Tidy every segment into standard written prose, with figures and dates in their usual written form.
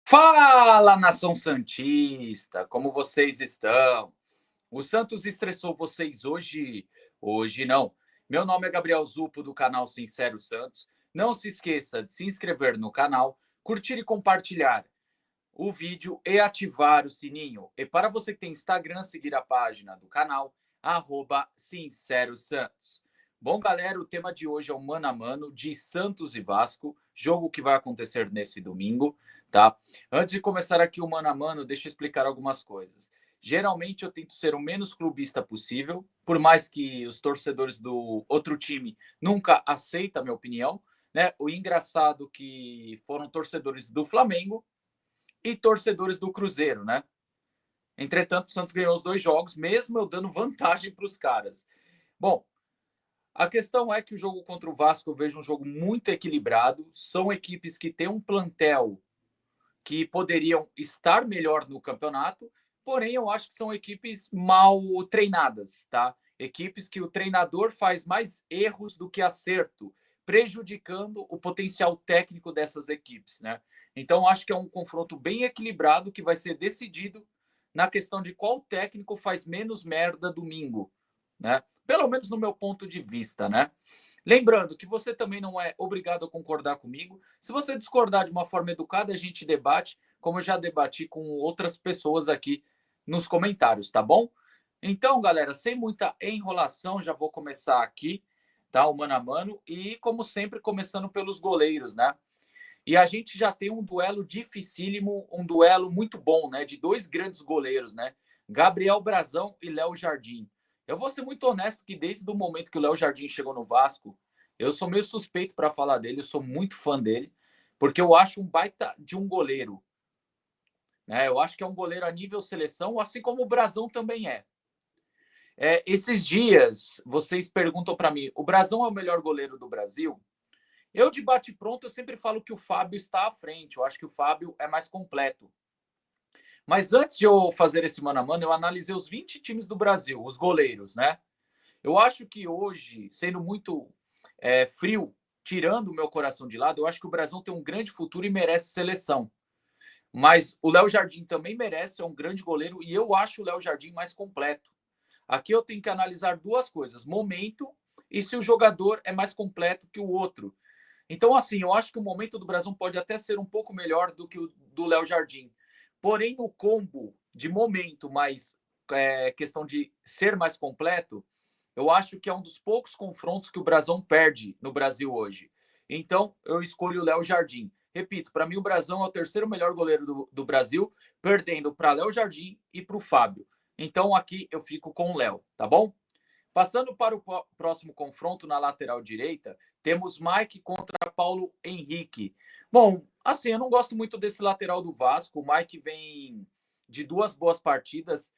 Fala, nação santista, como vocês estão? O Santos estressou vocês hoje? Hoje não. Meu nome é Gabriel Zupo, do canal Sincero Santos. Não se esqueça de se inscrever no canal, curtir e compartilhar o vídeo e ativar o sininho. E para você que tem Instagram, seguir a página do canal, @SinceroSantos. Bom, galera, o tema de hoje é o mano a mano de Santos e Vasco, jogo que vai acontecer nesse domingo, tá? Antes de começar aqui o mano a mano, deixa eu explicar algumas coisas. Geralmente eu tento ser o menos clubista possível, por mais que os torcedores do outro time nunca aceitem a minha opinião, né? O engraçado que foram torcedores do Flamengo e torcedores do Cruzeiro, né? Entretanto, o Santos ganhou os dois jogos, mesmo eu dando vantagem para os caras. Bom, a questão é que o jogo contra o Vasco eu vejo um jogo muito equilibrado. São equipes que têm um plantel que poderiam estar melhor no campeonato, porém eu acho que são equipes mal treinadas, tá? Equipes que o treinador faz mais erros do que acerto, prejudicando o potencial técnico dessas equipes, né? Então acho que é um confronto bem equilibrado que vai ser decidido na questão de qual técnico faz menos merda domingo, né? Pelo menos no meu ponto de vista, né? Lembrando que você também não é obrigado a concordar comigo. Se você discordar de uma forma educada, a gente debate, como eu já debati com outras pessoas aqui nos comentários, tá bom? Então, galera, sem muita enrolação, já vou começar aqui, tá? O mano a mano. E, como sempre, começando pelos goleiros, né? E a gente já tem um duelo dificílimo, um duelo muito bom, né? De dois grandes goleiros, né? Gabriel Brazão e Léo Jardim. Eu vou ser muito honesto que desde o momento que o Léo Jardim chegou no Vasco, eu sou meio suspeito para falar dele, eu sou muito fã dele, porque eu acho um baita de um goleiro, né? Eu acho que é um goleiro a nível seleção, assim como o Brazão também é. Esses dias vocês perguntam para mim, o Brazão é o melhor goleiro do Brasil? Eu, de bate-pronto, eu sempre falo que o Fábio está à frente. Eu acho que o Fábio é mais completo. Mas antes de eu fazer esse mano a mano, eu analisei os 20 times do Brasil, os goleiros, né? Eu acho que hoje, sendo muito frio, tirando o meu coração de lado, eu acho que o Brasil tem um grande futuro e merece seleção. Mas o Léo Jardim também merece, é um grande goleiro, e eu acho o Léo Jardim mais completo. Aqui eu tenho que analisar duas coisas: momento e se o jogador é mais completo que o outro. Então, assim, eu acho que o momento do Brasil pode até ser um pouco melhor do que o do Léo Jardim. Porém, o combo de momento, mais questão de ser mais completo, eu acho que é um dos poucos confrontos que o Brasão perde no Brasil hoje. Então, eu escolho o Léo Jardim. Repito, para mim, o Brasão é o terceiro melhor goleiro do Brasil, perdendo para Léo Jardim e para o Fábio. Então, aqui eu fico com o Léo, tá bom? Passando para o próximo confronto na lateral direita, temos Mike contra Paulo Henrique. Bom, assim, eu não gosto muito desse lateral do Vasco. O Mike vem de duas boas partidas,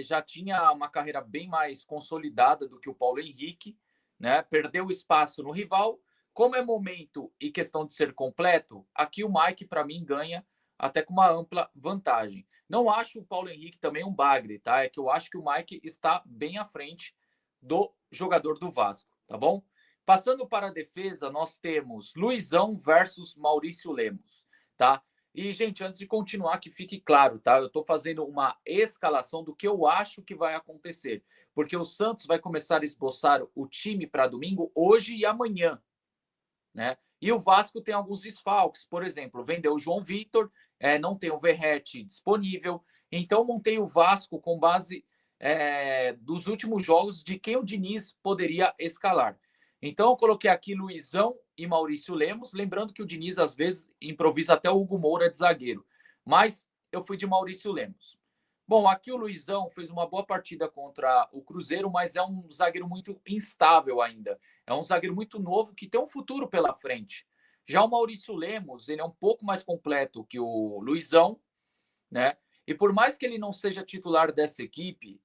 já tinha uma carreira bem mais consolidada do que o Paulo Henrique, né? Perdeu espaço no rival. Como é momento e questão de ser completo, aqui o Mike, para mim, ganha até com uma ampla vantagem. Não acho o Paulo Henrique também um bagre, tá? É que eu acho que o Mike está bem à frente do jogador do Vasco, tá bom? Passando para a defesa, nós temos Luizão versus Maurício Lemos, tá? E, gente, antes de continuar, que fique claro, tá? Eu tô fazendo uma escalação do que eu acho que vai acontecer, porque o Santos vai começar a esboçar o time para domingo hoje e amanhã, né? E o Vasco tem alguns desfalques, por exemplo, vendeu o João Vitor, não tem o Verratti disponível, então montei o Vasco com base dos últimos jogos de quem o Diniz poderia escalar. Então eu coloquei aqui Luizão e Maurício Lemos, lembrando que o Diniz às vezes improvisa até o Hugo Moura de zagueiro, mas eu fui de Maurício Lemos. Bom, aqui o Luizão fez uma boa partida contra o Cruzeiro, mas é um zagueiro muito instável ainda. É um zagueiro muito novo que tem um futuro pela frente. Já o Maurício Lemos, ele é um pouco mais completo que o Luizão, né? E por mais que ele não seja titular dessa equipe,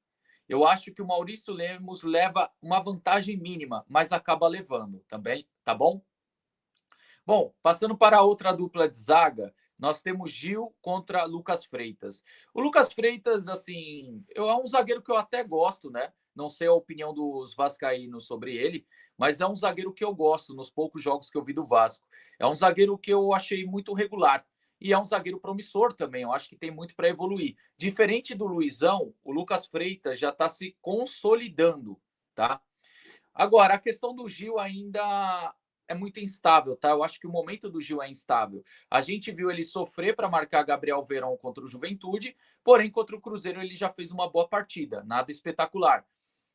eu acho que o Maurício Lemos leva uma vantagem mínima, mas acaba levando também, tá bom? Bom, passando para a outra dupla de zaga, nós temos Gil contra Lucas Freitas. O Lucas Freitas, assim, é um zagueiro que eu até gosto, né? Não sei a opinião dos vascaínos sobre ele, mas é um zagueiro que eu gosto nos poucos jogos que eu vi do Vasco. É um zagueiro que eu achei muito regular. E é um zagueiro promissor também. Eu acho que tem muito para evoluir. Diferente do Luizão, o Lucas Freitas já está se consolidando, tá? Agora, a questão do Gil ainda é muito instável, tá? Eu acho que o momento do Gil é instável. A gente viu ele sofrer para marcar Gabriel Veron contra o Juventude, porém, contra o Cruzeiro ele já fez uma boa partida, nada espetacular.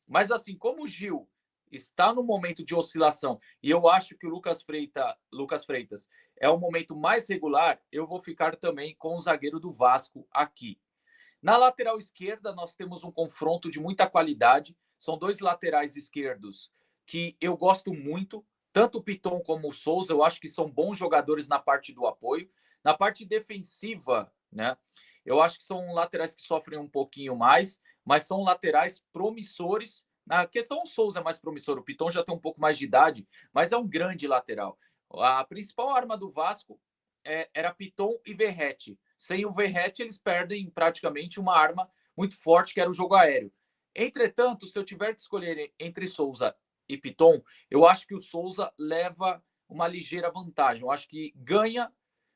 Mas assim, como o Gil está no momento de oscilação e eu acho que o Lucas Freitas é o momento mais regular, eu vou ficar também com o zagueiro do Vasco aqui. Na lateral esquerda, nós temos um confronto de muita qualidade. São dois laterais esquerdos que eu gosto muito, tanto o Piton como o Souza. Eu acho que são bons jogadores na parte do apoio. Na parte defensiva, né? Eu acho que são laterais que sofrem um pouquinho mais, mas são laterais promissores. Na questão, o Souza é mais promissor. O Piton já tem um pouco mais de idade, mas é um grande lateral. A principal arma do Vasco era Piton e Verratti. Sem o Verratti, eles perdem praticamente uma arma muito forte, que era o jogo aéreo. Entretanto, se eu tiver que escolher entre Souza e Piton, eu acho que o Souza leva uma ligeira vantagem. Eu acho que ganha,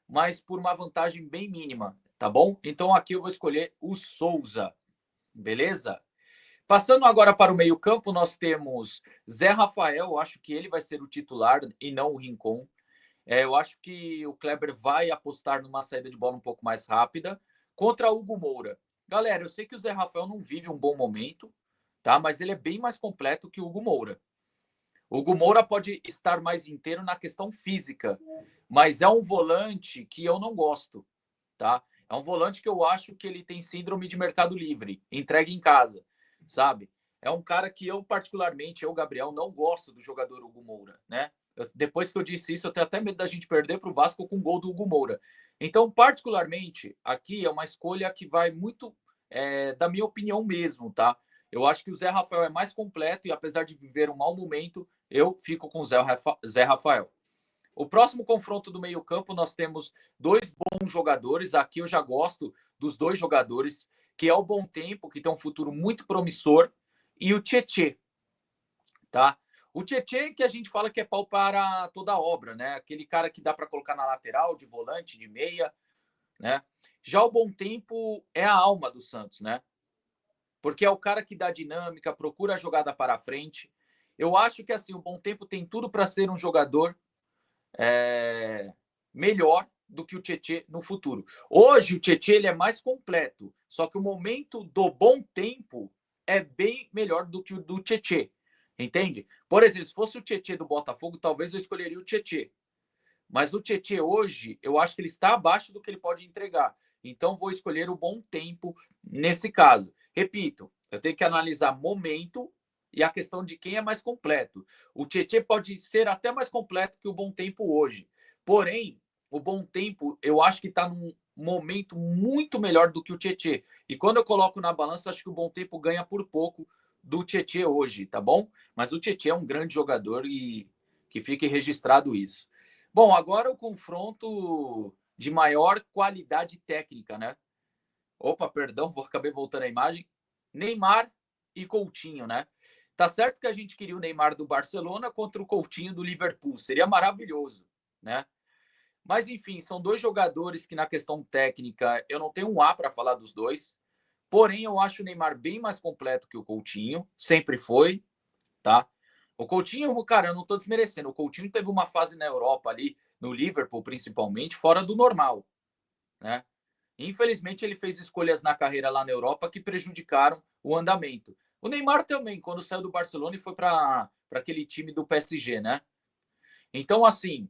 mas por uma vantagem bem mínima, tá bom? Então aqui eu vou escolher o Souza, beleza? Passando agora para o meio-campo, nós temos Zé Rafael. Eu acho que ele vai ser o titular e não o Rincon. Eu acho que o Kleber vai apostar numa saída de bola um pouco mais rápida contra o Hugo Moura. Galera, eu sei que o Zé Rafael não vive um bom momento, tá? Mas ele é bem mais completo que o Hugo Moura. O Hugo Moura pode estar mais inteiro na questão física, mas é um volante que eu não gosto, tá? É um volante que eu acho que ele tem síndrome de mercado livre, entregue em casa, sabe? É um cara que eu, particularmente, eu, Gabriel, não gosto do jogador Hugo Moura, né? Depois que eu disse isso, eu tenho até medo da gente perder para o Vasco com o gol do Hugo Moura. Então, particularmente, aqui é uma escolha que vai muito da minha opinião mesmo, tá? Eu acho que o Zé Rafael é mais completo e, apesar de viver um mau momento, eu fico com o Zé Rafael. O próximo confronto do meio-campo, nós temos dois bons jogadores. Aqui eu já gosto dos dois jogadores, que é o Bom Tempo, que tem um futuro muito promissor, e o Tietê, tá? O Tietê que a gente fala que é pau para toda a obra, né? Aquele cara que dá para colocar na lateral, de volante, de meia, né? Já o Bom Tempo é a alma do Santos, né? Porque é o cara que dá dinâmica, procura a jogada para frente. Eu acho que assim, o Bom Tempo tem tudo para ser um jogador melhor do que o Tietê no futuro. Hoje o Tietê ele é mais completo, só que o momento do Bom Tempo é bem melhor do que o do Tietê, entende? Por exemplo, se fosse o Tietê do Botafogo, talvez eu escolheria o Tietê. Mas o Tietê hoje, eu acho que ele está abaixo do que ele pode entregar. Então vou escolher o Bom Tempo nesse caso. Repito, eu tenho que analisar momento e a questão de quem é mais completo. O Tietê pode ser até mais completo que o Bom Tempo hoje. Porém, o Bom Tempo, eu acho que está num momento muito melhor do que o Tietê. E quando eu coloco na balança, acho que o Bom Tempo ganha por pouco do Tietê hoje, tá bom? Mas o Tietê é um grande jogador e que fique registrado isso. Bom, agora o confronto de maior qualidade técnica, né? Opa, perdão, acabei voltando a imagem. Neymar e Coutinho, né? Tá certo que a gente queria o Neymar do Barcelona contra o Coutinho do Liverpool. Seria maravilhoso, né? Mas enfim, são dois jogadores que na questão técnica eu não tenho um A para falar dos dois. Porém, eu acho o Neymar bem mais completo que o Coutinho, sempre foi, tá? O Coutinho, cara, eu não tô desmerecendo. O Coutinho teve uma fase na Europa ali, no Liverpool principalmente, fora do normal, né? Infelizmente, ele fez escolhas na carreira lá na Europa que prejudicaram o andamento. O Neymar também, quando saiu do Barcelona e foi para aquele time do PSG, né? Então, assim,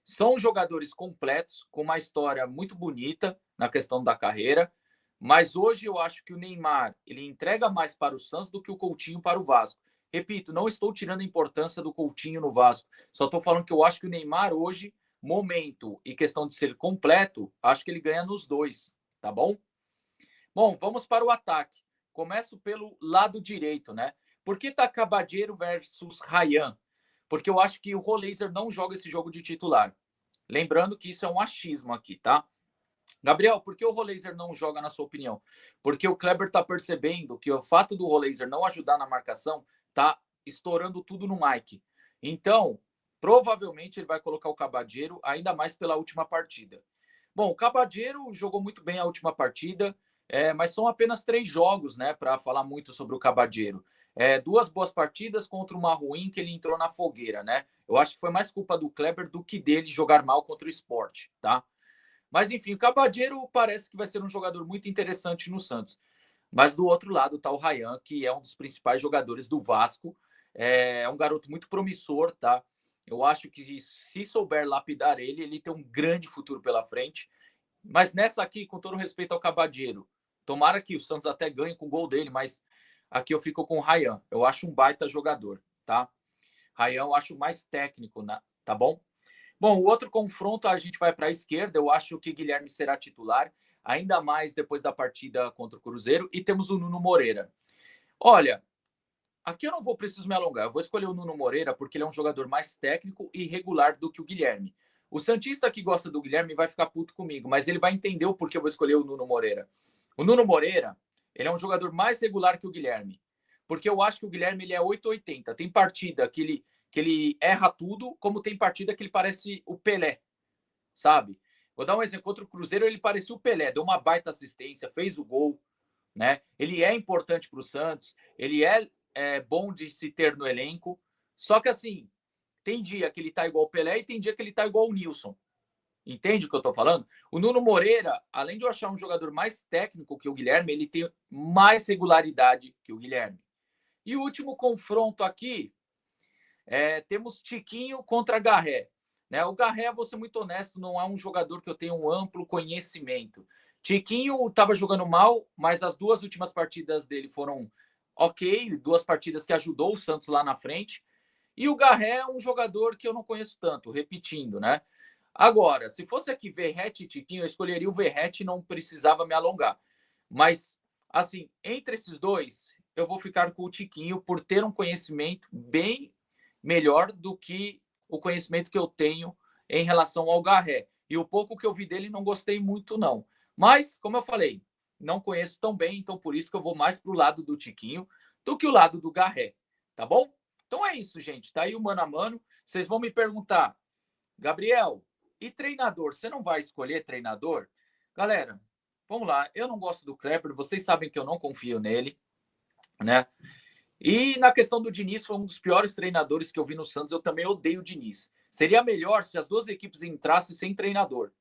são jogadores completos, com uma história muito bonita na questão da carreira, mas hoje eu acho que o Neymar ele entrega mais para o Santos do que o Coutinho para o Vasco. Repito, não estou tirando a importância do Coutinho no Vasco, só estou falando que eu acho que o Neymar hoje, momento e questão de ser completo, acho que ele ganha nos dois, tá bom? Bom, vamos para o ataque. Começo pelo lado direito, né? Por que tá Cabadeiro versus Ryan? Porque eu acho que o Roleiser não joga esse jogo de titular. Lembrando que isso é um achismo aqui, tá? Gabriel, por que o Roleiser não joga, na sua opinião? Porque o Kleber está percebendo que o fato do Roleiser não ajudar na marcação está estourando tudo no Mike. Então, provavelmente ele vai colocar o Cabadeiro, ainda mais pela última partida. Bom, o Cabadeiro jogou muito bem a última partida, mas são apenas 3 jogos, né, para falar muito sobre o Cabadeiro. 2 boas partidas contra uma ruim que ele entrou na fogueira, né? Eu acho que foi mais culpa do Kleber do que dele jogar mal contra o Sport, tá? Mas enfim, o Cabadeiro parece que vai ser um jogador muito interessante no Santos. Mas do outro lado está o Ryan, que é um dos principais jogadores do Vasco. É um garoto muito promissor, tá? Eu acho que se souber lapidar ele, ele tem um grande futuro pela frente. Mas nessa aqui, com todo respeito ao Cabadeiro, tomara que o Santos até ganhe com o gol dele, mas aqui eu fico com o Ryan. Eu acho um baita jogador, tá? Ryan eu acho mais técnico, né? Tá bom? Bom, o outro confronto a gente vai para a esquerda. Eu acho que Guilherme será titular, ainda mais depois da partida contra o Cruzeiro. E temos o Nuno Moreira. Olha, aqui eu não vou preciso me alongar. Eu vou escolher o Nuno Moreira porque ele é um jogador mais técnico e regular do que o Guilherme. O Santista que gosta do Guilherme vai ficar puto comigo, mas ele vai entender o porquê eu vou escolher o Nuno Moreira. O Nuno Moreira, ele é um jogador mais regular que o Guilherme. Porque eu acho que o Guilherme ele é 880. Tem partida que ele erra tudo, como tem partida que ele parece o Pelé, sabe? Vou dar um exemplo. Contra o Cruzeiro, ele parecia o Pelé, deu uma baita assistência, fez o gol, né? Ele é importante para o Santos, ele é bom de se ter no elenco. Só que assim, tem dia que ele tá igual o Pelé e tem dia que ele tá igual o Nilson. Entende o que eu tô falando? O Nuno Moreira, além de eu achar um jogador mais técnico que o Guilherme, ele tem mais regularidade que o Guilherme. E o último confronto aqui, temos Tiquinho contra Garré. Né? O Garré, vou ser muito honesto, não é um jogador que eu tenho um amplo conhecimento. Tiquinho estava jogando mal, mas as 2 últimas partidas dele foram ok, 2 partidas que ajudou o Santos lá na frente. E o Garré é um jogador que eu não conheço tanto, repetindo, né? Agora, se fosse aqui Verratti e Tiquinho, eu escolheria o Verratti e não precisava me alongar. Mas, assim, entre esses dois, eu vou ficar com o Tiquinho por ter um conhecimento bem melhor do que o conhecimento que eu tenho em relação ao Garré. E o pouco que eu vi dele não gostei muito, não. Mas, como eu falei, não conheço tão bem, então por isso que eu vou mais para o lado do Tiquinho do que o lado do Garré, tá bom? Então é isso, gente. Tá aí o mano a mano. Vocês vão me perguntar, Gabriel, e treinador? Você não vai escolher treinador? Galera, vamos lá. Eu não gosto do Kleber, vocês sabem que eu não confio nele, né? E na questão do Diniz, foi um dos piores treinadores que eu vi no Santos. Eu também odeio o Diniz. Seria melhor se as 2 equipes entrassem sem treinador,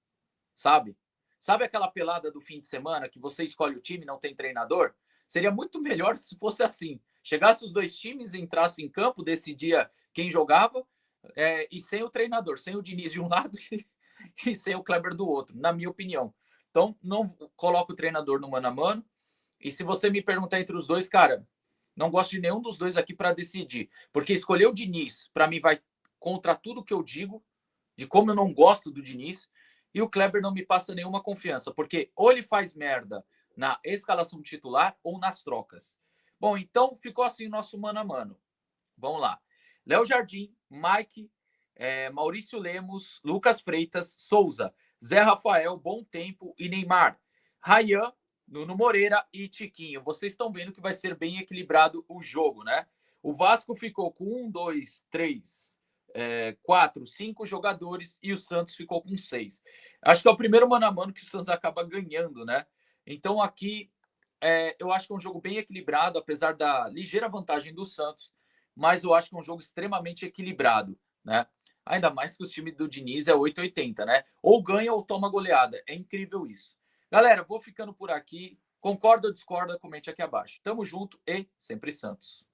sabe? Sabe aquela pelada do fim de semana que você escolhe o time e não tem treinador? Seria muito melhor se fosse assim. Chegasse os 2 times, entrassem em campo, decidia quem jogava, e sem o treinador, sem o Diniz de um lado e sem o Kleber do outro, na minha opinião. Então, não coloco o treinador no mano a mano. E se você me perguntar entre os dois, cara, não gosto de nenhum dos dois aqui para decidir. Porque escolher o Diniz, para mim, vai contra tudo que eu digo, de como eu não gosto do Diniz. E o Kleber não me passa nenhuma confiança, porque ou ele faz merda na escalação titular ou nas trocas. Bom, então ficou assim o nosso mano a mano. Vamos lá. Léo Jardim, Mike, Maurício Lemos, Lucas Freitas, Souza, Zé Rafael, Bom Tempo e Neymar. Rayan, Nuno Moreira e Tiquinho. Vocês estão vendo que vai ser bem equilibrado o jogo, né? O Vasco ficou com 1, 2, 3, 4, 5 jogadores e o Santos ficou com 6. Acho que é o primeiro mano a mano que o Santos acaba ganhando, né? Então aqui eu acho que é um jogo bem equilibrado, apesar da ligeira vantagem do Santos, mas eu acho que é um jogo extremamente equilibrado, né? Ainda mais que o time do Diniz é 880, né? Ou ganha ou toma goleada. É incrível isso. Galera, vou ficando por aqui. Concorda ou discorda? Comente aqui abaixo. Tamo junto e sempre Santos.